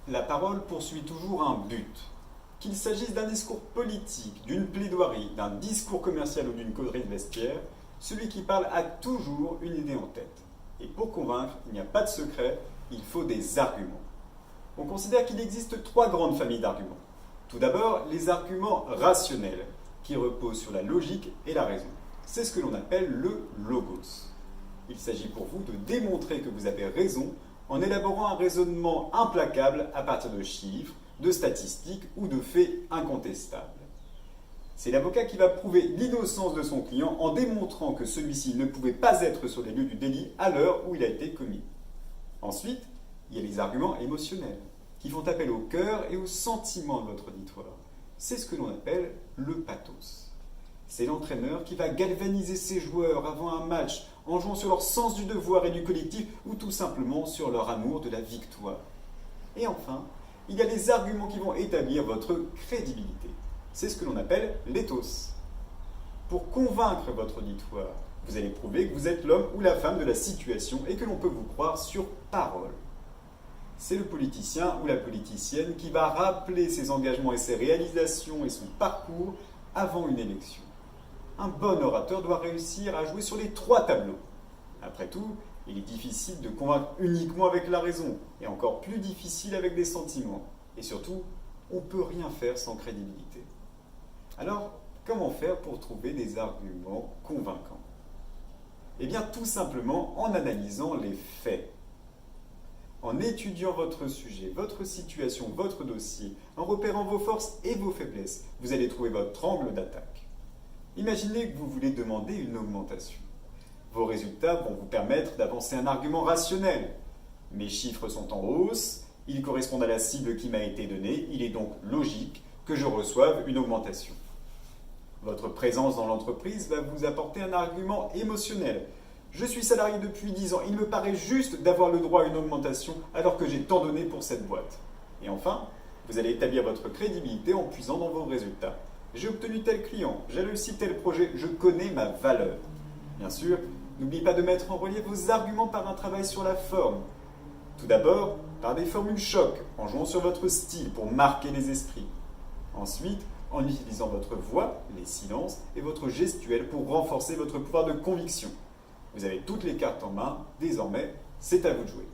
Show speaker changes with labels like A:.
A: La parole poursuit toujours un but. Qu'il s'agisse d'un discours politique, d'une plaidoirie, d'un discours commercial ou d'une causerie de vestiaire, celui qui parle a toujours une idée en tête. Et pour convaincre, il n'y a pas de secret, il faut des arguments. On considère qu'il existe trois grandes familles d'arguments. Tout d'abord, les arguments rationnels, qui reposent sur la logique et la raison. C'est ce que l'on appelle le logos. Il s'agit pour vous de démontrer que vous avez raison en élaborant un raisonnement implacable à partir de chiffres, de statistiques ou de faits incontestables. C'est l'avocat qui va prouver l'innocence de son client en démontrant que celui-ci ne pouvait pas être sur les lieux du délit à l'heure où il a été commis. Ensuite, il y a les arguments émotionnels, qui font appel au cœur et aux sentiments de votre auditoire. C'est ce que l'on appelle le pathos. C'est l'entraîneur qui va galvaniser ses joueurs avant un match en jouant sur leur sens du devoir et du collectif ou tout simplement sur leur amour de la victoire. Et enfin, il y a les arguments qui vont établir votre crédibilité. C'est ce que l'on appelle l'éthos. Pour convaincre votre auditoire, vous allez prouver que vous êtes l'homme ou la femme de la situation et que l'on peut vous croire sur parole. C'est le politicien ou la politicienne qui va rappeler ses engagements et ses réalisations et son parcours avant une élection. Un bon orateur doit réussir à jouer sur les trois tableaux. Après tout, il est difficile de convaincre uniquement avec la raison, et encore plus difficile avec des sentiments. Et surtout, on ne peut rien faire sans crédibilité. Alors, comment faire pour trouver des arguments convaincants? Eh bien, tout simplement en analysant les faits. En étudiant votre sujet, votre situation, votre dossier, en repérant vos forces et vos faiblesses, vous allez trouver votre angle d'attaque. Imaginez que vous voulez demander une augmentation. Vos résultats vont vous permettre d'avancer un argument rationnel. Mes chiffres sont en hausse, ils correspondent à la cible qui m'a été donnée, il est donc logique que je reçoive une augmentation. Votre présence dans l'entreprise va vous apporter un argument émotionnel. Je suis salarié depuis 10 ans, il me paraît juste d'avoir le droit à une augmentation alors que j'ai tant donné pour cette boîte. Et enfin, vous allez établir votre crédibilité en puisant dans vos résultats. J'ai obtenu tel client, j'ai réussi tel projet, je connais ma valeur. Bien sûr, n'oubliez pas de mettre en relief vos arguments par un travail sur la forme. Tout d'abord, par des formules choc, en jouant sur votre style pour marquer les esprits. Ensuite, en utilisant votre voix, les silences et votre gestuelle pour renforcer votre pouvoir de conviction. Vous avez toutes les cartes en main, désormais, c'est à vous de jouer.